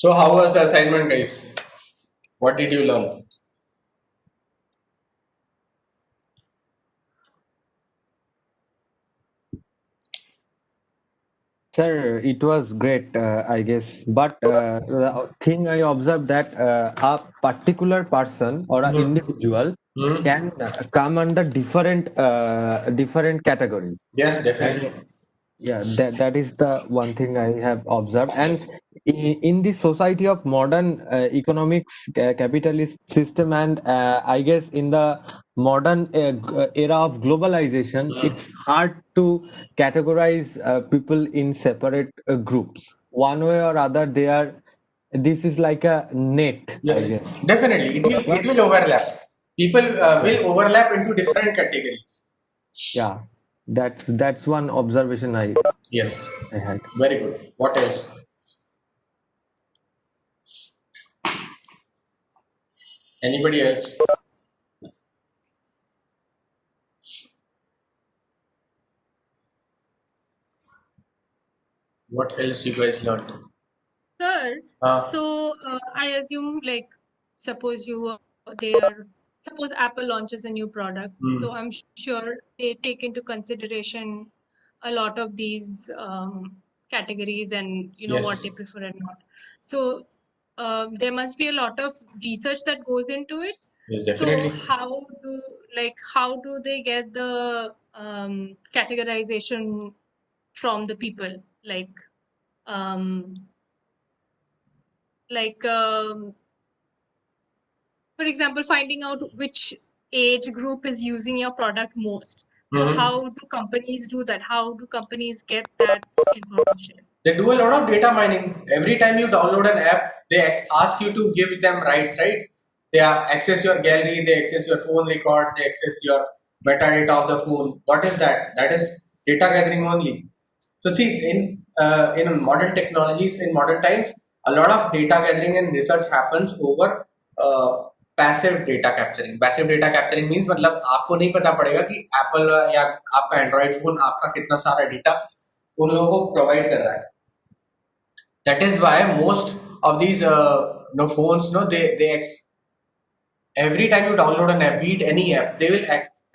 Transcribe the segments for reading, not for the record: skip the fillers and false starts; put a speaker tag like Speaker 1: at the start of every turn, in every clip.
Speaker 1: So how was the assignment, guys? What did you learn?
Speaker 2: Sir, it was great, I guess. But the thing I observed that a particular person or an
Speaker 1: Hmm.
Speaker 2: individual
Speaker 1: Hmm.
Speaker 2: can come under different categories,
Speaker 1: Yes,
Speaker 2: and
Speaker 1: definitely.
Speaker 2: yeah, that is the one thing I have observed. And in the society of modern economics, capitalist system, and I guess in the modern era of globalization,
Speaker 1: Hmm.
Speaker 2: it's hard to categorize people in separate groups. One way or other, they are. This is like a net, I
Speaker 1: Yes,
Speaker 2: guess.
Speaker 1: definitely. It will overlap. People
Speaker 2: Yeah,
Speaker 1: will overlap into different categories.
Speaker 2: yeah. That's one observation
Speaker 1: Yes,
Speaker 2: I had.
Speaker 1: very good. What else? Anybody else? What else you guys learned?
Speaker 3: Sir,
Speaker 1: Uh,
Speaker 3: so I assume like suppose they are suppose Apple launches a new product, so
Speaker 1: hmm.
Speaker 3: I'm sure they take into consideration a lot of these categories and what
Speaker 1: Yes,
Speaker 3: they prefer and not. So there must be a lot of research that goes into it.
Speaker 1: yes,
Speaker 3: So
Speaker 1: definitely.
Speaker 3: how do they get the categorization from the people um, like for example finding out which age group is using your product most, so
Speaker 1: Hmm.
Speaker 3: how do companies do that, how do companies get that information?
Speaker 1: They do a lot of data mining. Every time you download an app, they ask you to give them rights, right? They access your gallery, they access your phone records, they access your metadata of the phone. What is that? That is data gathering only. So see, in modern technologies, in modern times, a lot of data gathering and research happens over passive data capturing. Passive data capturing means मतलब आपको नहीं पता पड़ेगा कि Apple या आपका Android phone आपका कितना सारा डेटा उन लोगों को प्रोवाइड कर रहा है. That is why most of these phones, every time you download an app, be it any app, they will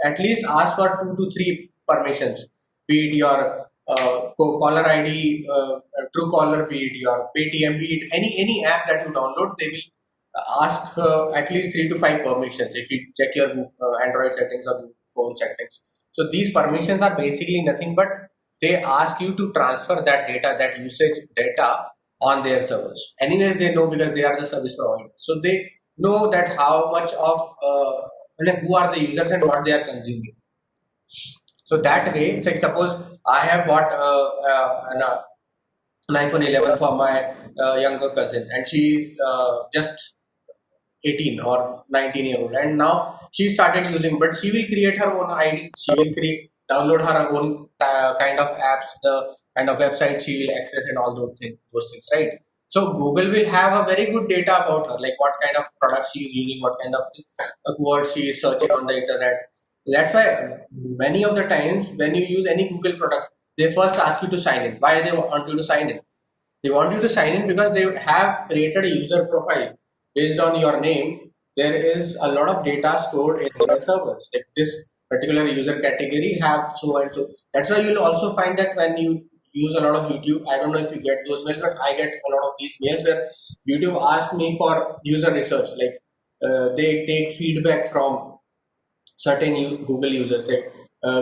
Speaker 1: at least ask for 2 to 3 permissions. Be it your caller ID, True Caller, be it your Paytm, be it any app that you download, they will ask at least 3 to 5 permissions if you check your Android settings or phone settings. So these permissions are basically nothing but they ask you to transfer that data, that usage data on their servers. Anyways, they know because they are the service provider. So they know that how much of who are the users and what they are consuming. So that way, say suppose I have bought an iPhone 11 for my younger cousin, and she's just 18 or 19-year old, and now she started using, but she will create her own ID, she will create download her own kind of apps, the kind of website she will access and all those things, right? So Google will have a very good data about her, like what kind of product she is using, what kind of words she is searching on the internet. That's why many of the times when you use any Google product, they first ask you to sign in. Why they want you to sign in? They want you to sign in because they have created a user profile based on your name. There is a lot of data stored in their servers. Like this particular user category have so and so. That's why you'll also find that when you use a lot of YouTube, I don't know if you get those mails, but I get a lot of these mails where YouTube asks me for user research. Like they take feedback from certain Google users. Like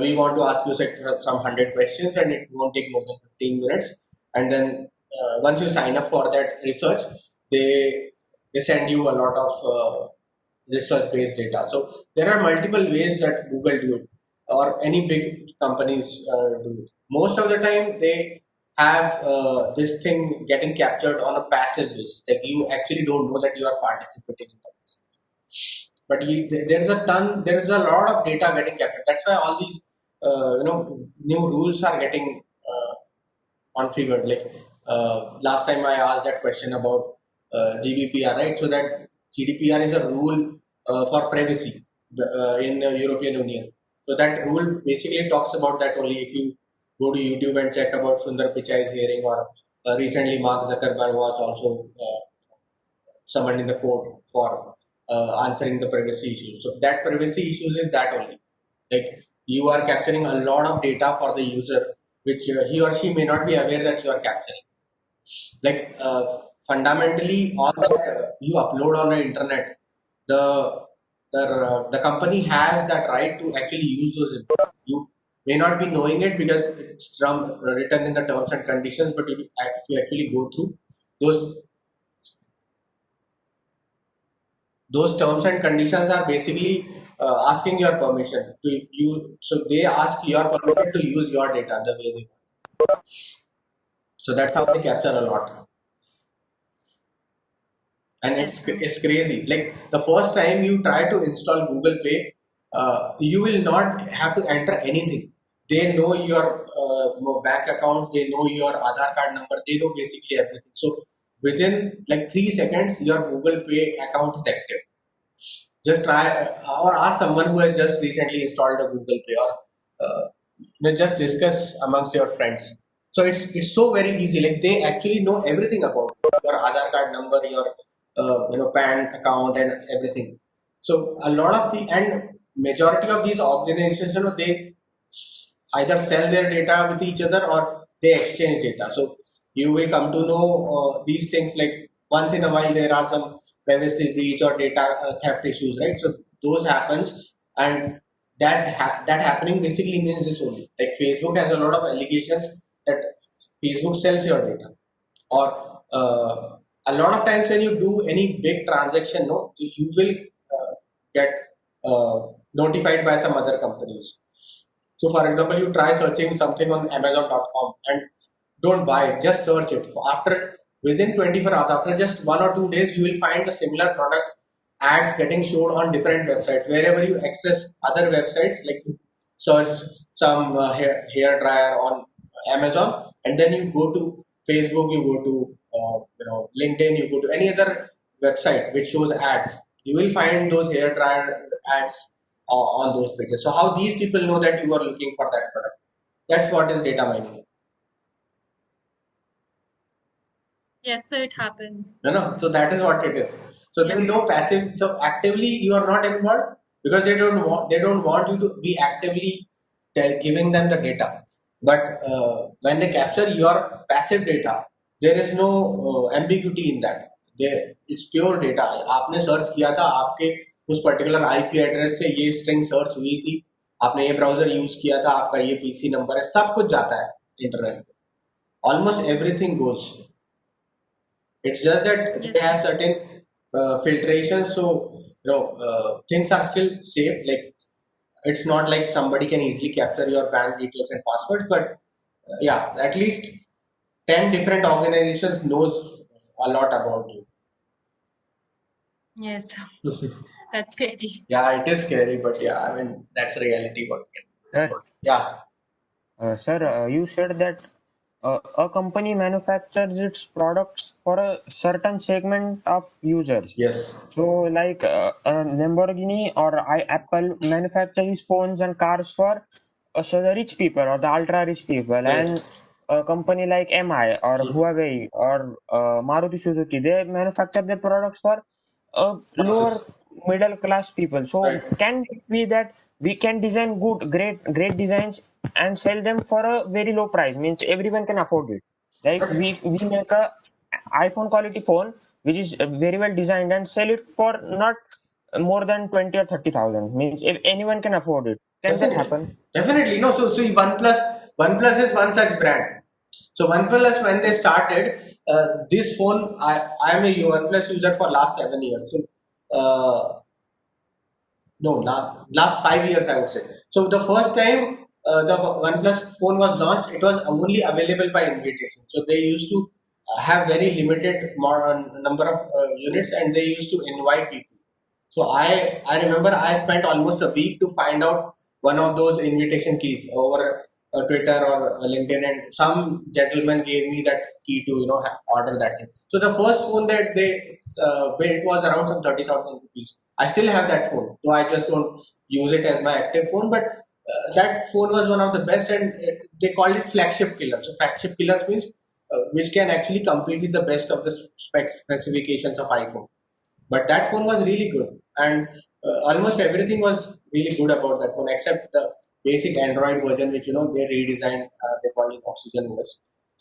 Speaker 1: we want to ask you some 100 questions, and it won't take more than 15 minutes. And then once you sign up for that research, they they send you a lot of research based data. So there are multiple ways that Google do it, or any big companies do it. Most of the time, they have this thing getting captured on a passive basis. Like you actually don't know that you are participating in that. But there is a lot of data getting captured. That's why all these new rules are getting configured. Like last time I asked that question about GDPR, right? So that GDPR is a rule for privacy in the European Union. So that rule basically talks about that only. If you go to YouTube and check about Sundar Pichai's hearing, or recently Mark Zuckerberg was also summoned in the court for answering the privacy issues. So that privacy issues is that only. Like you are capturing a lot of data for the user, which he or she may not be aware that you are capturing. Like fundamentally, all that you upload on the internet, the company has that right to actually use those information. You may not be knowing it because it's written in the terms and conditions, but if you actually go through those those terms and conditions are basically asking your permission to you. So they ask your permission to use your data the way they want. So that's how they capture a lot. And
Speaker 3: Yes.
Speaker 1: it's crazy. Like the first time you try to install Google Pay, you will not have to enter anything. They know your bank accounts, they know your Aadhaar card number, they know basically everything. So within like 3 seconds, your Google Pay account is active. Just try or ask someone who has just recently installed a Google Pay, or just discuss amongst your friends. So it's so very easy. Like they actually know everything about your Aadhaar card number, your PAN account, and everything. So a lot of the and majority of these organizations, they either sell their data with each other or they exchange data. So you will come to know these things like once in a while there are some privacy breach or data theft issues, right? So those happens, and that happening basically means this only. Like Facebook has a lot of allegations that Facebook sells your data, or a lot of times when you do any big transaction, no, you will get notified by some other companies. So, for example, you try searching something on Amazon.com and don't buy it, just search it. After within 24 hours, after just 1 or 2 days, you will find a similar product ads getting showed on different websites. Wherever you access other websites, like you search some hair dryer on Amazon, and then you go to Facebook, you go to LinkedIn, you go to any other website which shows ads. You will find those hair dryer ads on those pages. So how these people know that you are looking for that product? That's what is data mining.
Speaker 3: Yes, so it happens.
Speaker 1: So that is what it is. So there is no passive. So actively you are not involved because they don't want you to be actively giving them the data. But when they capture your passive data, there is no ambiguity in that. It's pure data. आपने search किया था, आपके उस particular IP address से ये string search हुई थी, आपने ये ब्राउजर यूज किया था, आपका ये पीसी नंबर है, सब कुछ जाता है इंटरनेट पे. Almost everything goes. It's just that they have certain filtration, so things are still safe. Like it's not like somebody can easily capture your bank details and passwords, but at least 10 different organizations knows a lot about you.
Speaker 3: Yes, that's scary.
Speaker 1: Yeah, it is scary, but I mean that's reality.
Speaker 4: Sir,
Speaker 1: Yeah,
Speaker 4: sir, you said that a company manufactures its products for a certain segment of users.
Speaker 1: yes,
Speaker 4: So, like Lamborghini or Apple manufactures phones and cars for the rich people or the ultra rich people, and
Speaker 1: yes,
Speaker 4: a company like MI or Huawei or Maruti Suzuki, they manufacture their products for lower
Speaker 1: Masses.
Speaker 4: middle class people. So,
Speaker 1: Right.
Speaker 4: can it be that we can design great designs and sell them for a very low price? Means everyone can afford it. Like we make a iPhone quality phone which is very well designed and sell it for not more than 20 or 30,000. Means if anyone can afford it, can that happen?
Speaker 1: Definitely. No, so OnePlus is one such brand. So OnePlus, when they started this phone, I am a OnePlus user for last 7 years. So no, last 5 years I would say. So the first time the OnePlus phone was launched, it was only available by invitation. So they used to have very limited number of units, and they used to invite people. So I remember I spent almost a week to find out one of those invitation keys over Twitter or LinkedIn, and some gentleman gave me that key to order that thing. So the first phone that they built was around some 30,000 rupees. I still have that phone, though I just don't use it as my active phone. But that phone was one of the best, and they called it flagship killer. So flagship killers means which can actually compete with the best of the specifications of iPhone. But that phone was really good, and almost everything was really good about that phone except the basic Android version, which they redesigned. They call it Oxygen OS.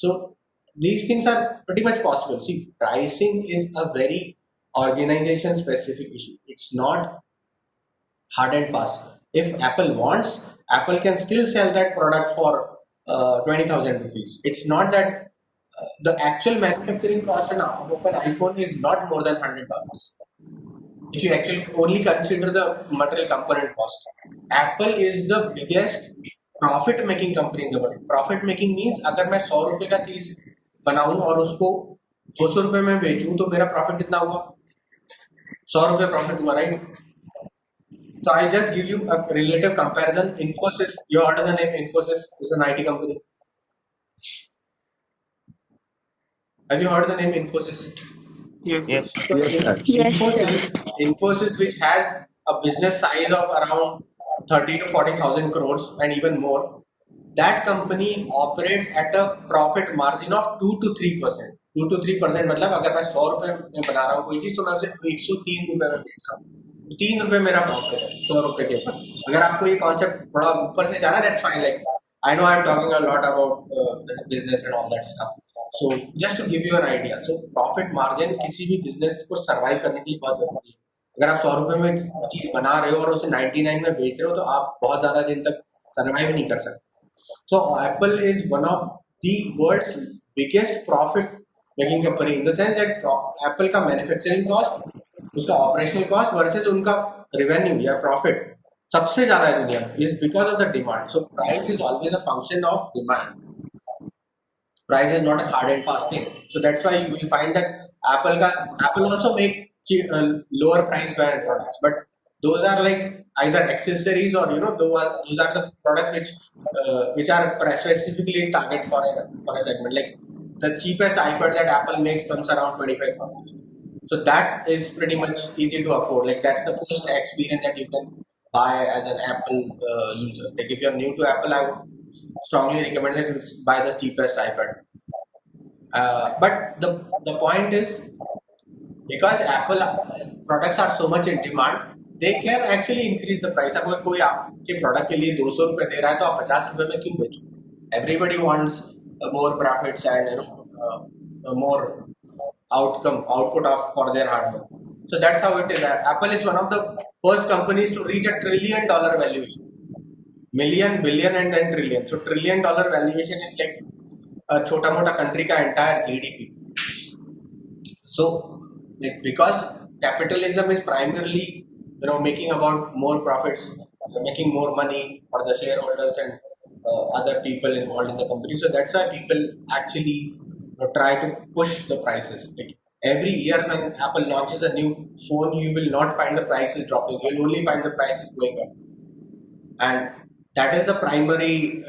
Speaker 1: So these things are pretty much possible. See, pricing is a very organization specific issue. It's not hard and fast. If Apple wants, Apple can still sell that product for 20,000 rupees. It's not that the actual manufacturing cost of an iPhone is not more than $100. If you actually only consider the material component cost, Apple is the biggest profit making company in the world. Profit making means अगर मैं 100 रुपए का चीज बनाऊं और उसको 200 रुपए में बेचूं तो मेरा प्रॉफिट कितना हुआ? 100 रुपए प्रॉफिट हुआ, right? So I'll just give you a relative comparison. Infosys, you heard the name Infosys? It's an IT company. Have you heard the name Infosys?
Speaker 4: Yes.
Speaker 2: Yes, sir.
Speaker 1: Infosys, which has a business size of around 30 to 40,000 crores and even more, that company operates at a profit margin of 2 to 3%. 2 to 3% मतलब अगर मैं 100 रुपए में बना रहा हूँ कोई चीज तो मैं उसे 103 रुपए में बेच रहा हूँ, 3 रुपए मेरा प्रॉफिट है 100 रुपए के ऊपर. अगर आपको ये कॉन्सेप्ट थोड़ा ऊपर से जाना, that's fine. Like I know I'm talking a lot about business and all that stuff. So just to give you an idea, so profit margin किसी भी business को survive करने के लिए बहुत जरूरी है. अगर आप 100 रुपए में चीज बना रहे हो और उसे 99 में बेच रहे हो तो आप बहुत ज्यादा दिन तक survive नहीं कर सकते. So Apple is one of the world's biggest profit making company in the sense that Apple का manufacturing cost, उसका operational cost versus उनका revenue या profit सबसे ज्यादा है दुनिया में, is because of the demand. So price is always a function of demand. Price is not a hard and fast thing. So that's why you will find that Apple also make lower price brand products, but those are like either accessories or those are the products which are specifically target for a segment. Like the cheapest iPad that Apple makes comes around 25,000. So that is pretty much easy to afford. Like that's the first experience that you can buy as an Apple user. Like if you're new to Apple, I would strongly recommend that you buy the cheapest iPad. But the point is, because Apple products are so much in demand, they can actually increase the price. अगर कोई आपके product के लिए 200 रुपए दे रहा है तो आप 50 रुपए में क्यों बेचो? Everybody wants more profits and more output for their hard work. So that's how it is. Apple is one of the first companies to reach $1 trillion valuation. Million, billion, and then trillion. So $1 trillion valuation is like a chota mota country ka entire GDP. So because capitalism is primarily making about more profits, making more money for the shareholders and other people involved in the company. So that's why people actually try to push the prices. Like every year when Apple launches a new phone, you will not find the prices dropping. You will only find the prices going up. And that is the primary,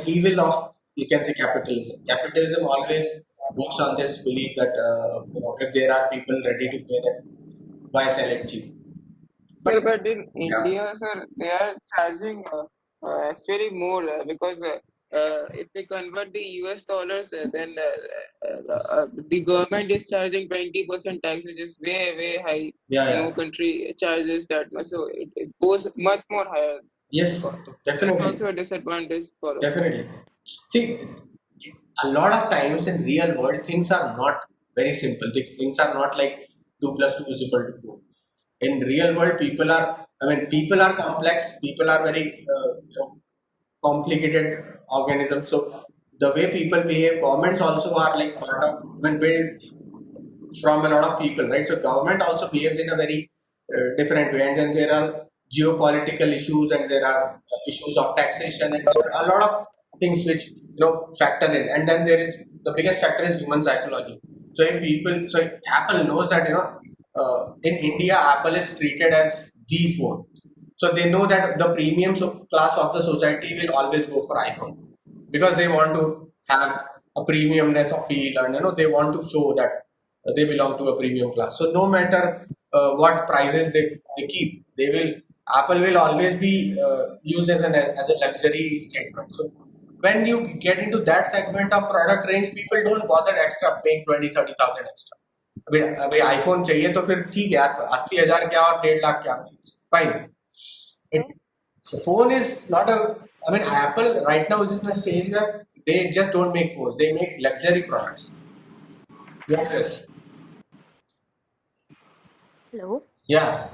Speaker 1: evil of, you can say, capitalism. Capitalism always works on this belief that, if there are people ready to pay that, why sell it cheap?
Speaker 5: Sir, but in India, sir, they are charging actually more because if they convert the US dollars, then the government is charging 20% tax, which is way high. No country charges that much, so it goes much more higher.
Speaker 1: Yes, definitely.
Speaker 5: That's also a disadvantage for us.
Speaker 1: Definitely. See, a lot of times in real world, things are not very simple. Things are not like 2 plus 2 is equal to 4. In real world, people are complex. People are very complicated organisms. So the way people behave, governments also are like part of built from a lot of people, right? So government also behaves in a very different way, and then there are geopolitical issues and there are issues of taxation and there are a lot of things which factor in, and then there is the biggest factor is human psychology. So if Apple knows that in India Apple is treated as the phone, so they know that the premium class of the society will always go for iPhone because they want to have a premiumness of feel, and they want to show that they belong to a premium class. So no matter what prices they keep, Apple will always be used as a luxury statement. So when you get into that segment of product range, people don't bother extra paying 20,000-30,000 extra. अभी iPhone चाहिए तो फिर ठीक है यार, 80,000 क्या और 1.5 लाख क्या, fine. Phone is not a. I mean, Apple right now is in a stage where they just don't make phones; they make luxury products. Yes, yes,
Speaker 6: Hello,
Speaker 1: yeah,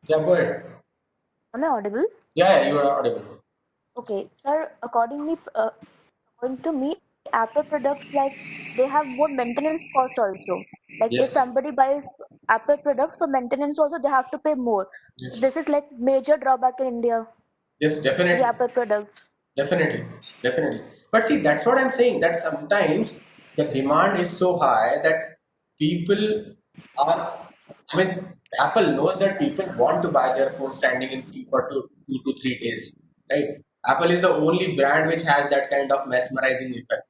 Speaker 1: yeah. Go ahead.
Speaker 6: am I audible?
Speaker 1: Yeah, you are audible.
Speaker 6: Okay, sir. According to me, Apple products like they have more maintenance cost also. Like if
Speaker 1: Yes,
Speaker 6: somebody buys Apple products for maintenance also, they have to pay more. So
Speaker 1: yes,
Speaker 6: this is like major drawback in India
Speaker 1: yes.
Speaker 6: in the
Speaker 1: Definitely,
Speaker 6: Apple products.
Speaker 1: definitely, definitely. But see, that's what I'm saying. That sometimes the demand is so high that people are. I mean, Apple knows that people want to buy their phone standing in queue for 2 to 3 days, right? Apple is the only brand which has that kind of mesmerizing effect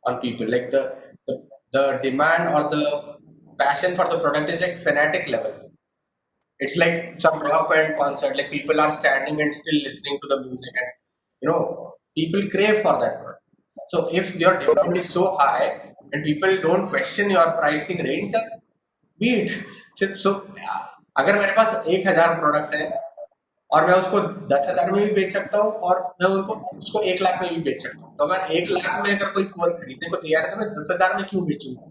Speaker 1: on people. Like the, the demand or the passion for the product is like fanatic level. It's like some rock band concert. Like people are standing and still listening to the music, and people crave for that product. So if your demand is so high and people don't question your pricing range, then be it. So अगर मेरे पास 1,000 products हैं और मैं उसको 10,000 में भी बेच सकता हूँ और मैं उसको 1 लाख में भी बेच सकता हूँ, तो अगर 1 लाख में अगर कोई कोर खरीदने को तैयार है तो मैं 10,000 में क्यों बेचूंगा?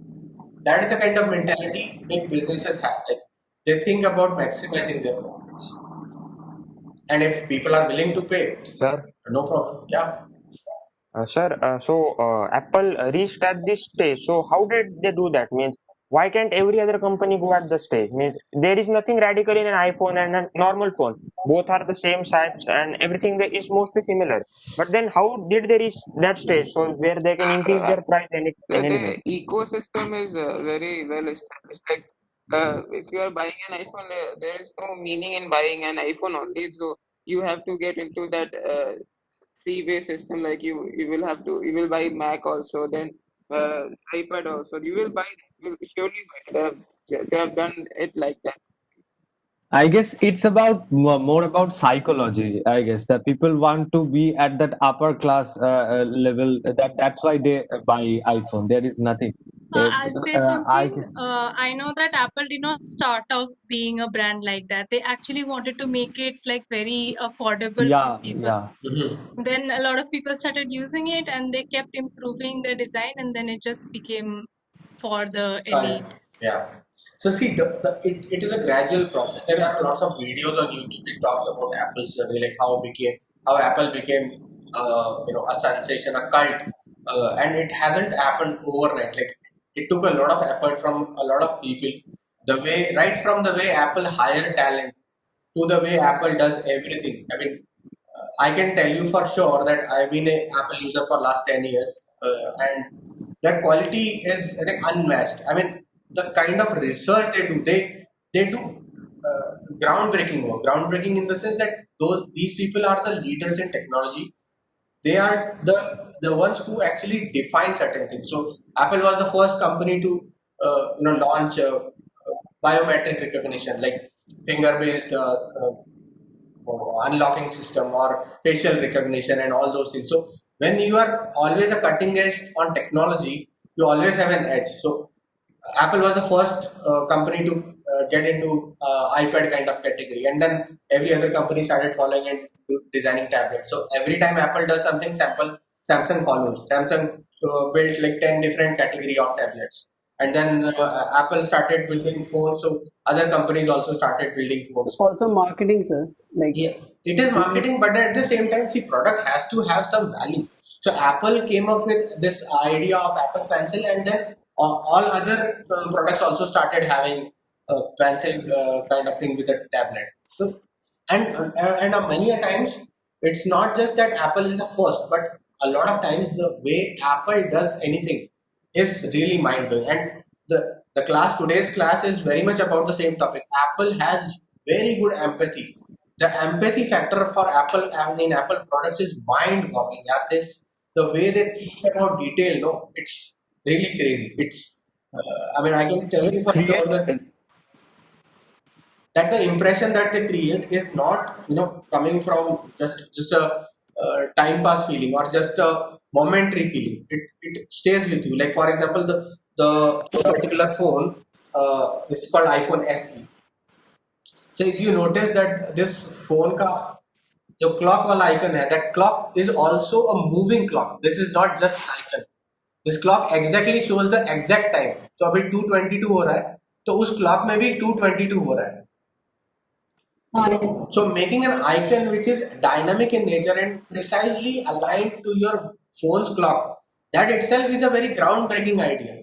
Speaker 1: That is the kind of mentality big businesses have. Like they think about maximizing their profits, and if people are willing to pay,
Speaker 4: Sir,
Speaker 1: no problem. Yeah.
Speaker 4: sir, Apple reached at this stage. So how did they do that? Means why can't every other company go at the stage? Means there is nothing radical in an iPhone and a normal phone. Both are the same size and everything that is mostly similar. But then how did they reach that stage? So where they can increase their price
Speaker 5: So
Speaker 4: any way?
Speaker 5: the ecosystem is very well established. Like if you are buying an iPhone, there is no meaning in buying an iPhone only. So you have to get into that three-way system. Like you will buy Mac also, then iPad also. You will buy it. You will surely buy it. They have done it like that.
Speaker 2: I guess it's about more about psychology. I guess that people want to be at that upper class level. That's why they buy iPhone. There is nothing.
Speaker 3: I'll say
Speaker 2: I
Speaker 3: something.
Speaker 2: guess.
Speaker 3: I know that Apple did not start off being a brand like that. They actually wanted to make it like very affordable for
Speaker 2: Yeah,
Speaker 3: people.
Speaker 2: yeah.
Speaker 1: Mhm.
Speaker 3: Then a lot of people started using it and they kept improving the design, and then it just became for the elite.
Speaker 1: Correct. Yeah. So see, it is a gradual process. There are lots of videos on YouTube which talks about Apple's journey, like how Apple became a sensation, a cult, and it hasn't happened overnight. Like it took a lot of effort from a lot of people. Right from the way Apple hire talent to the way Apple does everything. I mean, I can tell you for sure that I've been an Apple user for last 10 years, and the quality is like unmatched. I mean, the kind of research they do groundbreaking work. Groundbreaking in the sense that these people are the leaders in technology. They are the ones who actually define certain things. So Apple was the first company to launch biometric recognition, like finger based unlocking system or facial recognition and all those things. So when you are always a cutting edge on technology, you always have an edge. So Apple was the first company to get into iPad kind of category, and then every other company started following and designing tablets. So every time Apple does something, Samsung follows. Samsung built like 10 different category of tablets, and then Apple started building phones. So other companies also started building phones.
Speaker 7: Also marketing, sir. Like
Speaker 1: Yeah, it is marketing, but at the same time, see, product has to have some value. So Apple came up with this idea of Apple Pencil, and then all other products also started having a pencil kind of thing with a tablet. So, and many a times, it's not just that Apple is the first, but a lot of times the way Apple does anything is really mind blowing. And today's class is very much about the same topic. Apple has very good empathy. The empathy factor for Apple and in Apple products is mind-boggling. The way they think about detail, no, it's really crazy. I mean, I can tell you for sure that the impression that they create is not, coming from just a time pass feeling or just a momentary feeling. It stays with you. Like for example, the particular phone is called iPhone SE. So if you notice that this phone का जो clock वाला icon है, that clock is also a moving clock. This is not just an icon. This clock exactly shows the exact time. So अभी 2:22 हो रहा है, तो उस clock में भी 2:22 हो रहा है. So making an icon which is dynamic in nature and precisely aligned to your phone's clock, that itself is a very groundbreaking idea.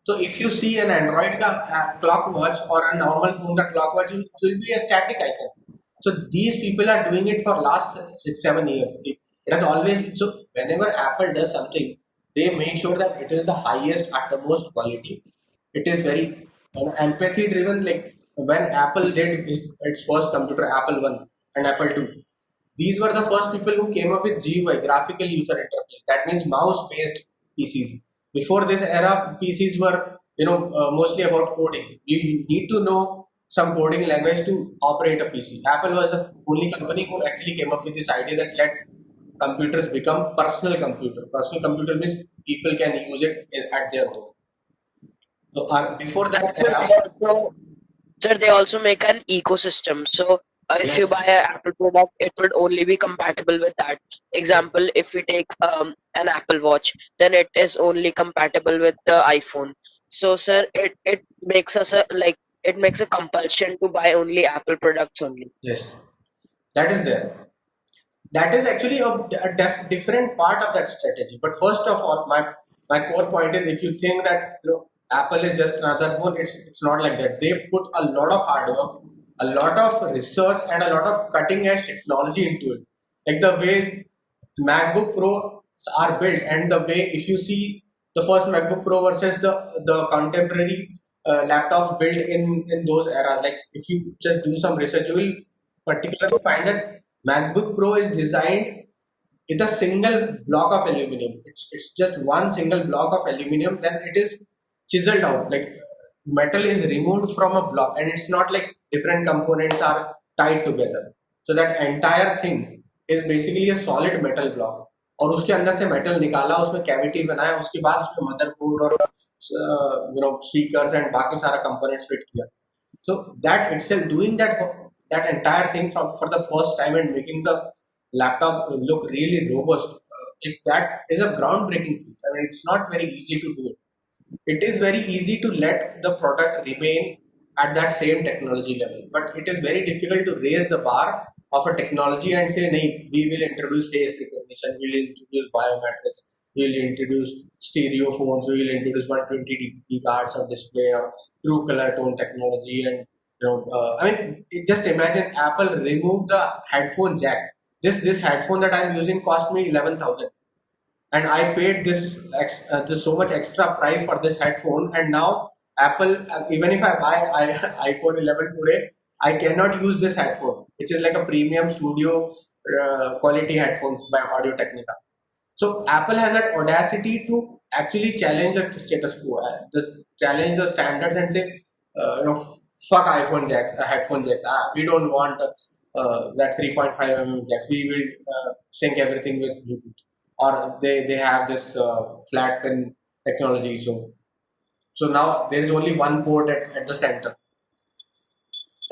Speaker 1: So if you see an Android clock watch or a normal phone clock watch, it will be a static icon. So these people are doing it for last 6-7 years. It has always, so whenever Apple does something, they make sure that it is the highest at the most quality. It is very empathy driven. Like when Apple did its first computer, Apple 1 and Apple 2, these were the first people who came up with GUI, graphical user interface. That means mouse based PCs. Before this era, PCs were mostly about coding. You need to know some coding language to operate a PC. Apple was the only company who actually came up with this idea that let computers become personal computer. Personal computer means people can use it at their home. So before that era,
Speaker 8: Sir, they also make an ecosystem. So if you buy an Apple product, it would only be compatible with that. Example, if we take an Apple Watch, then it is only compatible with the iPhone. So, sir, it makes us it makes a compulsion to buy only Apple products only.
Speaker 1: yes, that is there. That is actually a different part of that strategy. But first of all, my core point is, if you think that Apple is just another phone, it's not like that. They put a lot of hard work, a lot of research, and a lot of cutting edge technology into it. Like the way MacBook Pro are built, and the way, if you see the first MacBook Pro versus the contemporary laptops built in those eras, like if you just do some research, you will particularly find that MacBook Pro is designed with a single block of aluminum. It's just one single block of aluminum, then it is chiseled out. Like metal is removed from a block, and it's not like different components are tied together. So that entire thing is basically a solid metal block. और उसके अंदर से metal निकाला, उसमें cavity बनाया, उसके बाद उसमें मदरबोर्ड और स्पीकर्स एंड बाकी सारा कंपोनेंट्स फिट किया. So that itself, doing that entire thing for the first time and making the laptop look really robust, that is a groundbreaking feat. I mean, it's not very easy to do it. It is very easy to let the product remain at that same technology level, but it is very difficult to raise the bar of a technology and say, "Nahi, we will introduce face recognition, we will introduce biometrics, we will introduce stereo phones, we will introduce 120 dB cards of display or true color tone technology." And I mean, just imagine Apple removed the headphone jack. This headphone that I'm using cost me 11,000, and I paid this so much extra price for this headphone, and now Apple, even if I buy iPhone 11 today, I cannot use this headphone, which is like a premium studio quality headphones by Audio Technica. So Apple has that audacity to actually challenge the status quo, just challenge the standards and say, fuck iPhone jacks, headphone jacks. We don't want that 3.5 mm jacks. We will sync everything with Bluetooth. Or they have this flat pen technology. So now there is only one port at the center.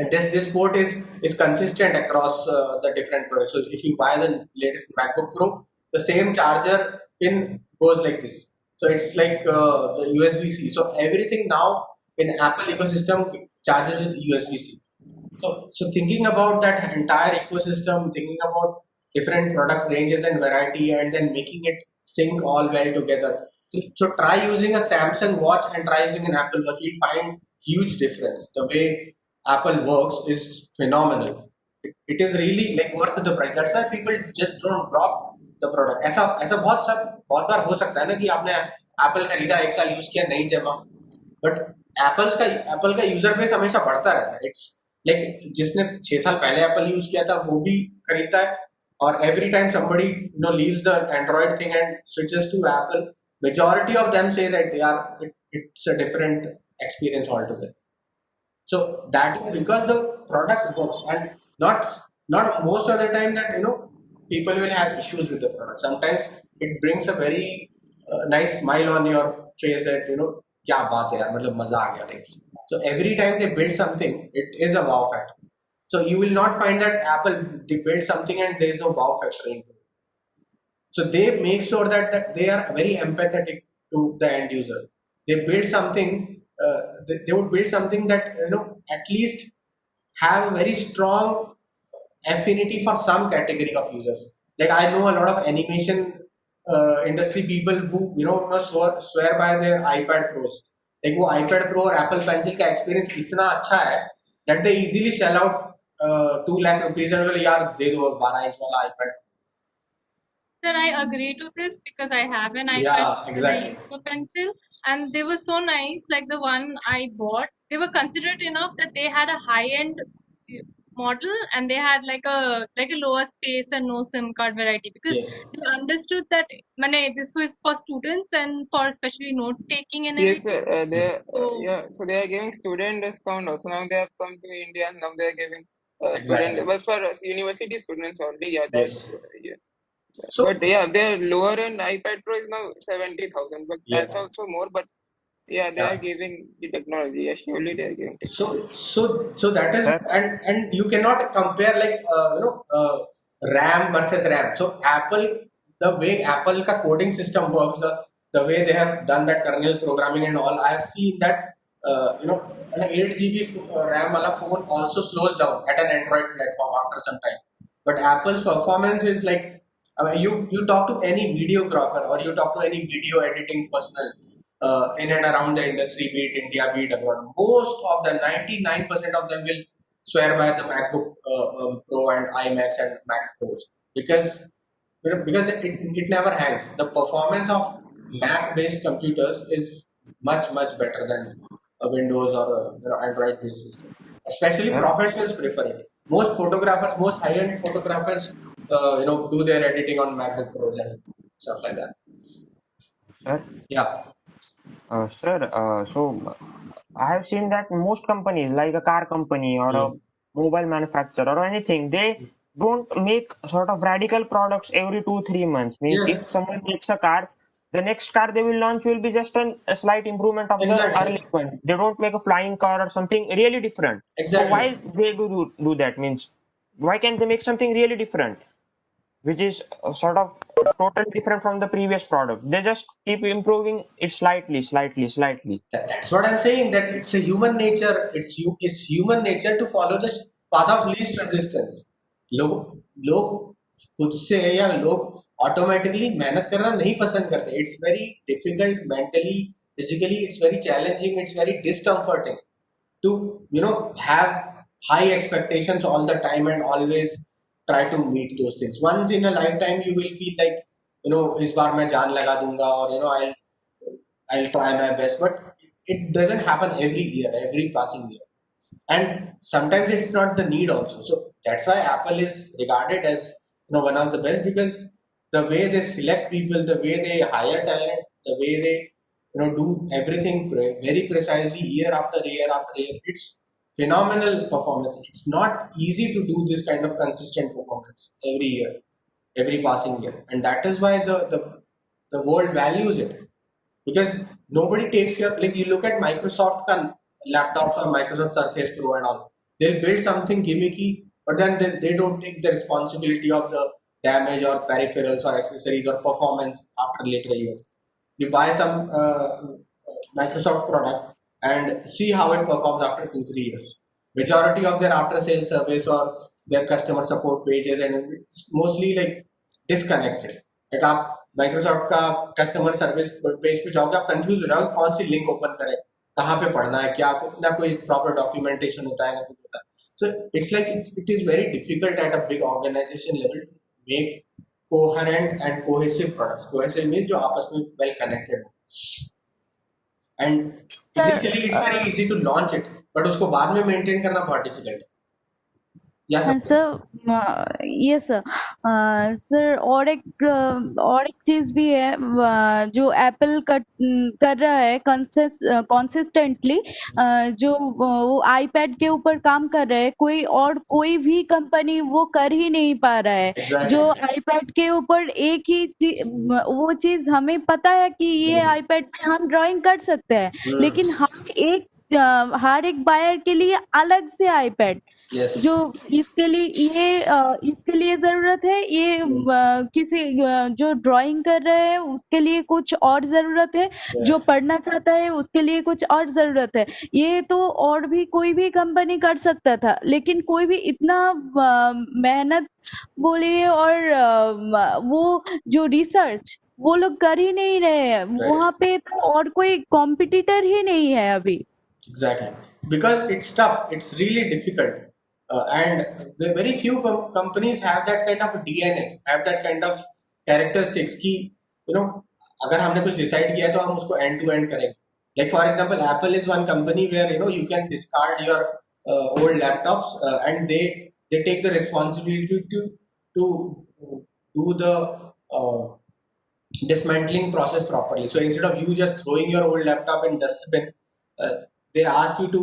Speaker 1: And this port is consistent across the different products. So if you buy the latest MacBook Pro, the same charger pin goes like this. So it's like the USB-C. So everything now in Apple ecosystem charges with USB-C. So thinking about that entire ecosystem, thinking about different product ranges and variety, and then making it sync all well together. So try using a Samsung watch and try using an Apple watch. You'll find huge difference. The way Apple works is phenomenal. It is really like worth the price. That's why people just don't drop the product. ऐसा बहुत बार हो सकता है ना कि आपने Apple खरीदा, 1 साल यूज किया, नहीं जमा, बट Apple का यूजर बेस हमेशा बढ़ता रहता है. इट्स लाइक जिसने 6 साल पहले Apple यूज किया था वो भी खरीदता है, और every time somebody leaves the Android thing and switches to Apple, majority of them say that it's a different experience altogether. So that is because the product works, and not most of the time that people will have issues with the product. Sometimes it brings a very nice smile on your face that क्या बात है यार, मतलब मजा आ गया type. So every time they build something, it is a wow factor. So you will not find that Apple they build something and there is no wow factor into it. So they make sure that they are very empathetic to the end user. They build something. They would build something that at least have a very strong affinity for some category of users. Like I know a lot of animation industry people who swear by their iPad Pros. Like वो iPad Pro और Apple Pencil का experience इतना अच्छा है that they easily sell out 2 lakh rupees and बोले यार दे दो 12 inch वाला iPad.
Speaker 3: Sir, I agree to this because I have an iPad
Speaker 1: Yeah,
Speaker 3: and I
Speaker 1: exactly.
Speaker 3: use a pencil, and they were so nice. Like the one I bought, they were considerate enough that they had a high-end model and they had like a lower space and no SIM card variety because
Speaker 1: Yes.
Speaker 3: they understood that this was for students and for especially note taking and
Speaker 5: Yes,
Speaker 3: everything.
Speaker 5: sir. They
Speaker 3: So
Speaker 5: yeah. So they are giving student discount also. Now they have come to India. And now they are giving
Speaker 1: Exactly.
Speaker 5: student, but for university students only. Yeah, that's
Speaker 1: Yes.
Speaker 5: yeah.
Speaker 1: So
Speaker 5: But yeah, their lower end iPad Pro is now 70,000. But
Speaker 1: yeah.
Speaker 5: that's also more. But yeah, they
Speaker 1: Yeah.
Speaker 5: are giving the technology. Yeah, surely they are giving technology.
Speaker 1: So that is,
Speaker 4: Sir,
Speaker 1: and you cannot compare like RAM versus RAM. So Apple, the way Apple ka coding system works, the way they have done that kernel programming and all, I have seen that an 8 GB RAM wala phone also slows down at an Android platform after some time. But Apple's performance is like you talk to any videographer or you talk to any video editing personnel in and around the industry, be it India, be it abroad, most of the 99% of them will swear by the MacBook Pro and iMacs and Mac Pros because it never hangs. The performance of Mac-based computers is much better than a Windows or a Android-based system. Especially
Speaker 4: sir,
Speaker 1: professionals prefer it. Most photographers, most high-end photographers, do their editing on MacBook Pros and stuff like that.
Speaker 4: sir,
Speaker 1: Yeah.
Speaker 4: so I have seen that most companies, like a car company or a
Speaker 1: Hmm.
Speaker 4: mobile manufacturer or anything, they don't make sort of radical products every 2-3 months. Means if
Speaker 1: Yes.
Speaker 4: someone makes a car, the next car they will launch will be just a slight improvement of the
Speaker 1: Exactly.
Speaker 4: earlier one. They don't make a flying car or something really different. So
Speaker 1: Exactly.
Speaker 4: why they do that? Means why can't they make something really different, which is sort of totally different from the previous product? They just keep improving it slightly.
Speaker 1: That's what I'm saying. That it's a human nature. It's human nature to follow the path of least resistance. लोग खुद से या लोग automatically मेहनत करना नहीं पसंद करते. It's very difficult mentally, physically. It's very challenging. It's very discomforting to have high expectations all the time and always try to meet those things. Once in a lifetime, you will feel like इस बार मैं जान लगा दूंगा or I'll try my best, but it doesn't happen every year, every passing year. And sometimes it's not the need also. So that's why Apple is regarded as one of the best because the way they select people, the way they hire talent, the way they do everything very precisely year after year after year, it's phenomenal performance. It's not easy to do this kind of consistent performance every year, every passing year, and that is why the world values it because nobody takes care. Like you look at Microsoft laptops or Microsoft Surface Pro and all, they'll build something gimmicky, but then they don't take the responsibility of the damage or peripherals or accessories or performance after later years. You buy some Microsoft product and see how it performs after 2-3 years. Majority of their after sales service or their customer support pages and it's mostly like disconnected. like आप Microsoft का customer service page पे जाओगे आप confuse हो जाओगे कौन सी link open करें कहाँ पे पढ़ना है क्या ना कोई प्रॉपर डॉक्यूमेंटेशन होता है ना कुछ होता है so it's like it is very difficult at a big organization level to make coherent and cohesive products cohesive means जो आपस में वेल कनेक्टेड हो and
Speaker 6: Sir,
Speaker 1: initially it's very easy to launch it but उसको बाद में maintain करना बहुत difficult है Yes,
Speaker 9: हाँ
Speaker 1: sir.
Speaker 9: Sir, yes sir. Sir और एक चीज भी है, जो एप्पल कर रहा है कंसिस्टेंटली, जो वो आईपैड के ऊपर काम कर रहा है, कोई भी कंपनी वो कर ही नहीं पा रहा है। जो
Speaker 1: Exactly.
Speaker 9: आईपैड के ऊपर एक ही वो चीज हमें पता है कि ये आईपैड पे हम ड्राइंग कर सकते हैं, लेकिन हर एक बायर के लिए अलग से आईपैड,
Speaker 1: Yes.
Speaker 9: जो इसके लिए जरूरत है, ये किसी जो ड्राइंग कर रहे हैं उसके लिए कुछ और जरूरत है, जो
Speaker 1: Yes.
Speaker 9: पढ़ना चाहता है उसके लिए कुछ और जरूरत है। ये तो और भी कोई भी कंपनी कर सकता था, लेकिन कोई भी इतना मेहनत बोलिए और वो जो रिसर्च वो लोग कर ही नहीं रहे हैं
Speaker 1: Right.
Speaker 9: वहां पे, तो और कोई कॉम्पिटिटर ही नहीं है अभी।
Speaker 1: Exactly. Because it's tough. It's really difficult. And the very few companies have that kind of DNA, have that kind of characteristics कि अगर हमने कुछ decide किया है तो हम उसको end to end करेंगे. Like for example, Apple is one company where you can discard your old laptops, and they take the responsibility to do the dismantling process properly. So instead of you just throwing your old laptop in dustbin, uh, they ask you to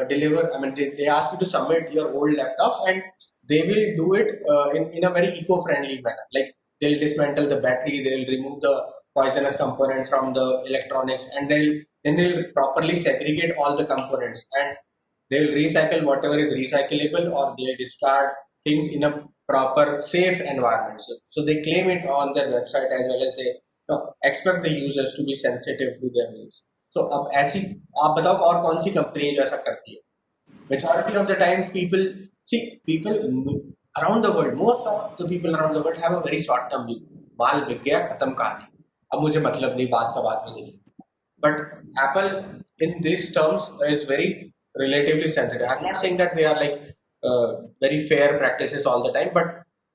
Speaker 1: deliver. I mean, they ask you to submit your old laptops, and they will do it in a very eco-friendly manner. Like they'll dismantle the battery, they'll remove the poisonous components from the electronics, and they'll properly segregate all the components, and they'll recycle whatever is recyclable, or they'll discard things in a proper safe environment. So they claim it on their website, as well as they expect the users to be sensitive to their needs. So अब ऐसी आप बताओ और कौन सी company जो ऐसा करती है? Majority of the times people around the world, most of the people around the world have a very short term view. माल बिक गया, खत्म कहानी, अब मुझे मतलब नहीं, बात का बात में देखिए. But Apple in these terms is very relatively sensitive. I'm not saying that they are like very fair practices all the time, but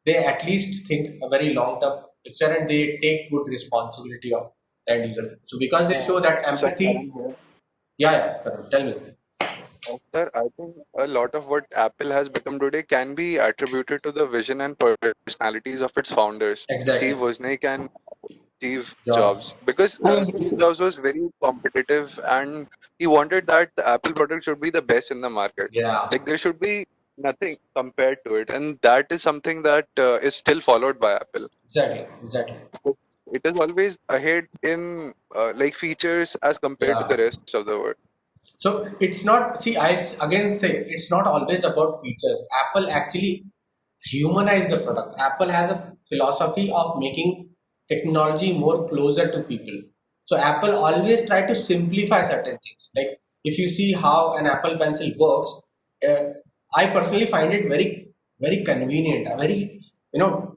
Speaker 1: they at least think a very long term picture, and they take good responsibility of end user. So because they show that
Speaker 10: Sir,
Speaker 1: empathy. Yeah, Karan, tell me.
Speaker 10: sir, I think a lot of what Apple has become today can be attributed to the vision and personalities of its founders,
Speaker 1: Exactly.
Speaker 10: Steve Wozniak and Steve
Speaker 1: Jobs.
Speaker 10: Jobs. Because
Speaker 7: I agree,
Speaker 10: Steve
Speaker 7: sir.
Speaker 10: Jobs was very competitive, and he wanted that the Apple product should be the best in the market.
Speaker 1: Yeah.
Speaker 10: Like there should be nothing compared to it, and that is something that is still followed by Apple.
Speaker 1: Exactly.
Speaker 10: It is always ahead in like features as compared to
Speaker 1: Yeah.
Speaker 10: the rest of the world.
Speaker 1: So it's not, see, I again say it's not always about features. Apple actually humanized the product. Apple has a philosophy of making technology more closer to people. So Apple always try to simplify certain things. Like if you see how an Apple Pencil works, I personally find it very, very convenient, very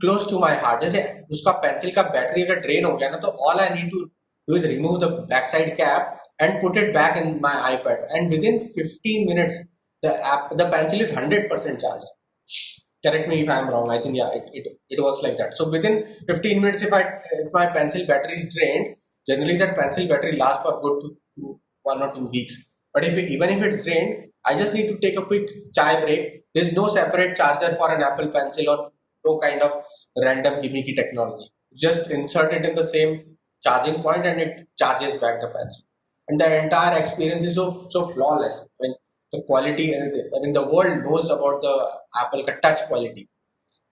Speaker 1: close to my heart. जैसे उसका pencil का battery अगर drain हो गया ना, तो all I need to do is remove the backside cap and put it back in my iPad, and within 15 minutes the pencil is 100% charged. Correct me if I'm wrong. I think it works like that. So within 15 minutes, if my pencil battery is drained, generally that pencil battery lasts for good to 1 or 2 weeks. But even if it's drained, I just need to take a quick chai break. There's no separate charger for an Apple Pencil or no kind of random gimmicky technology. Just insert it in the same charging point and it charges back the pencil. And the entire experience is so flawless. When the quality, the world knows about the Apple touch quality,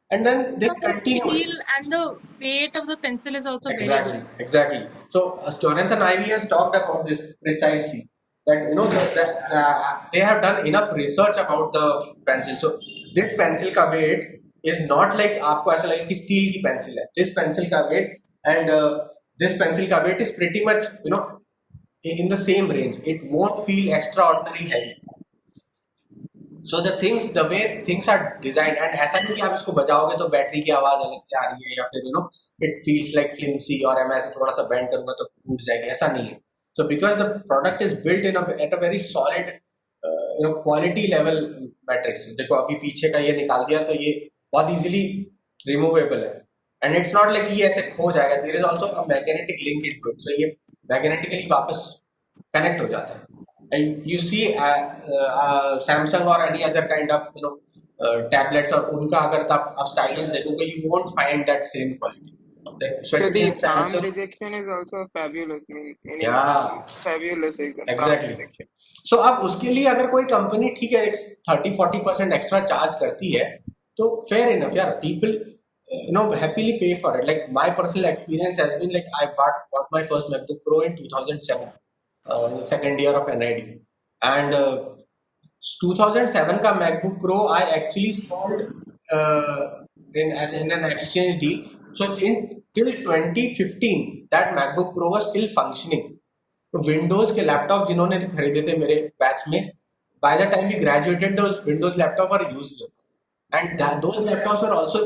Speaker 1: and then they
Speaker 3: The
Speaker 1: continue.
Speaker 3: feel and the weight of the pencil is also very good.
Speaker 1: Exactly. So Jonathan Ivey has talked about this precisely. That they have done enough research about the pencil. So this pencil ka weight is not like आपको ऐसा लगे कि steel की pencil है. This pencil ka weight and this pencil ka weight is pretty much in the same range. It won't feel extraordinary heavy. So the way things are designed, and ऐसा नहीं कि आप इसको बजाओगे तो बैटरी की आवाज अलग से आ रही है, या फिर it feels like flimsy, और मैं ऐसे थोड़ा सा bend करूंगा तो टूट जाएगी, ऐसा नहीं है. So because the product is built at a very solid quality level matrix. देखो अभी पीछे का ये निकाल दिया तो ये बहुत easily removable है, and it's not like ये ऐसे खो जाएगा. There is also a magnetic link into it, so ये magnetically वापस connect हो जाता है. And you see Samsung or any other kind of tablets और उनका अगर आप स्टाइलस देखोगे, you won't find that same quality. Like,
Speaker 5: So
Speaker 1: especially
Speaker 5: the
Speaker 1: in
Speaker 5: palm
Speaker 1: Samsung.
Speaker 5: rejection is also fabulous. Meaning
Speaker 1: Yeah,
Speaker 5: fabulous एकदम palm
Speaker 1: exactly.
Speaker 5: rejection.
Speaker 1: So अब उसके लिए अगर कोई कंपनी ठीक है 30-40% एक्स्ट्रा चार्ज करती है, तो fair enough यार, people happily pay for it. Like my personal experience has been like I bought my first MacBook Pro in 2007, in the second year of NID, and 2007 का MacBook Pro I actually sold in an exchange deal. So till 2015 that MacBook Pro was still functioning. तो Windows के laptop जिन्होंने खरीदे थे मेरे batch में, by the time we graduated, those Windows laptop were useless, and those laptops were also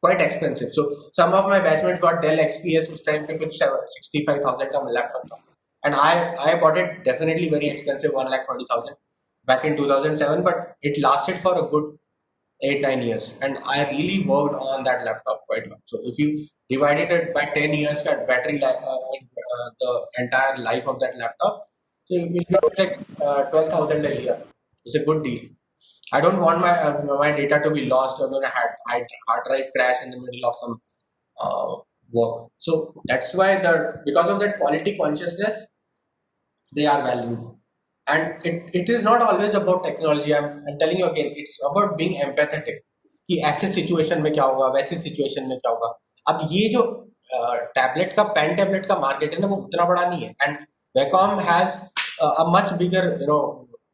Speaker 1: quite expensive. So some of my batchmates got Dell XPS उस time पे कुछ 65,000 का लैपटॉप था, and I bought it definitely very expensive, 1,20,000 back in 2007, but it lasted for a good 8-9 years, and I really worked on that laptop quite well. So if you divided it by 10 years का battery life, the entire life of that laptop, so it will be like 12,000 a year. It's a good deal. I don't want my data to be lost or a hard drive crash in the middle of some work. So that's why because of that quality consciousness, they are valued. And it is not always about technology. I'm telling you again, it's about being empathetic. कि ऐसे situation में क्या होगा, वैसे situation में क्या होगा. अब ये जो टैबलेट का पेन टैबलेट का मार्केट है ना, वो उतना बड़ा नहीं है, and Wacom has a much bigger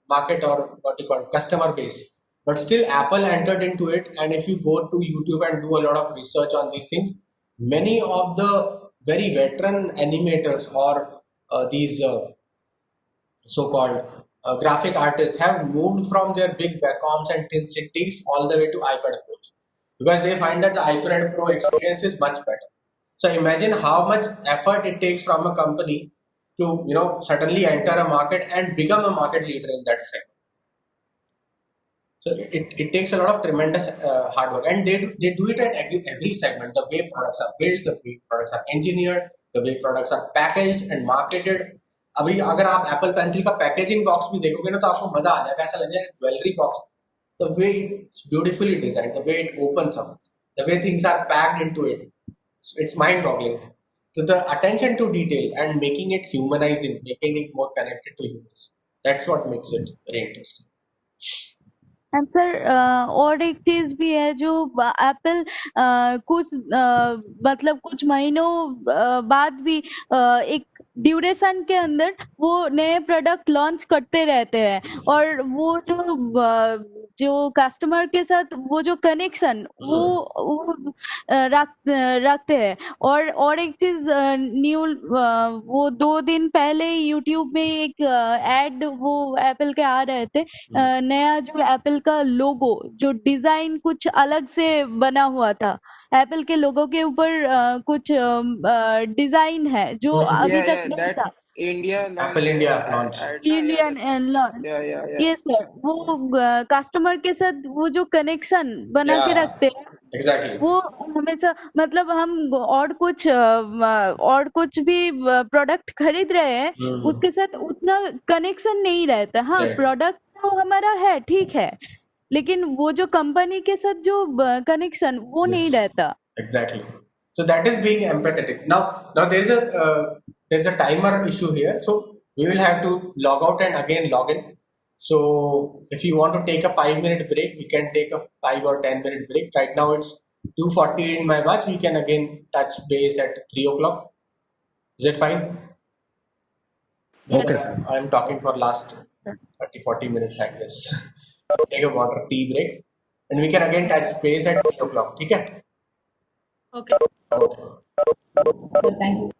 Speaker 1: market, or what you call customer base, but still Apple entered into it. And if you go to YouTube and do a lot of research on these things, many of the very veteran animators or these so-called graphic artists have moved from their big Wacoms and Tin Cities all the way to iPad Pros, because they find that the iPad Pro experience is much better. So imagine how much effort it takes from a company to suddenly enter a market and become a market leader in that segment. So it takes a lot of tremendous hard work, and they do it at every segment. The way products are built, the way products are engineered, the way products are packaged and marketed. अभी अगर आप Apple pencil का packaging box भी देखोगे ना, तो आपको मजा आ जाएगा, ऐसा लगेगा jewellery box. The way it's beautifully designed, the way it opens up, the way things are packed into it, it's mind-boggling. So the attention to detail and making it humanizing, making it more connected to humans, that's what makes it very interesting.
Speaker 9: And sir और एक चीज भी है जो Apple कुछ मतलब कुछ महीनों बाद भी एक ड्यूरेशन के अंदर वो नए प्रोडक्ट लॉन्च करते रहते हैं, और वो जो कस्टमर के साथ वो जो कनेक्शन वो रखते हैं. और एक चीज न्यू, वो 2 दिन पहले यूट्यूब में एक एड वो एप्पल के आ रहे थे, नया जो एप्पल का लोगो, जो डिजाइन कुछ अलग से बना हुआ था. एप्पल के लोगो के ऊपर कुछ डिजाइन है जो अभी तक नहीं था.
Speaker 5: India
Speaker 1: Apple India launch.
Speaker 9: Indian launch.
Speaker 5: Yeah.
Speaker 9: ये सर वो कस्टमर के साथ वो जो कनेक्शन बना के रखते हैं,
Speaker 1: Exactly.
Speaker 9: वो हमेशा, मतलब हम और कुछ भी प्रोडक्ट खरीद रहे हैं, उसके साथ उतना कनेक्शन नहीं रहता. हाँ, प्रोडक्ट तो हमारा है, ठीक है, लेकिन वो जो कंपनी के साथ जो कनेक्शन वो नहीं रहता.
Speaker 1: Exactly. So that is being empathetic. Now there's a timer issue here, so we will have to log out and again log in. So if you want to take a 5-minute break, we can take a 5 or 10-minute break. Right now it's 2:40 in my watch. We can again touch base at 3 o'clock. Is it fine?
Speaker 2: Okay.
Speaker 1: I'm talking for last 30-40 minutes, I guess. Take a water tea break, and we can again touch base at 3 o'clock. ठीक है?
Speaker 3: Okay.
Speaker 1: Okay.
Speaker 11: So thank you.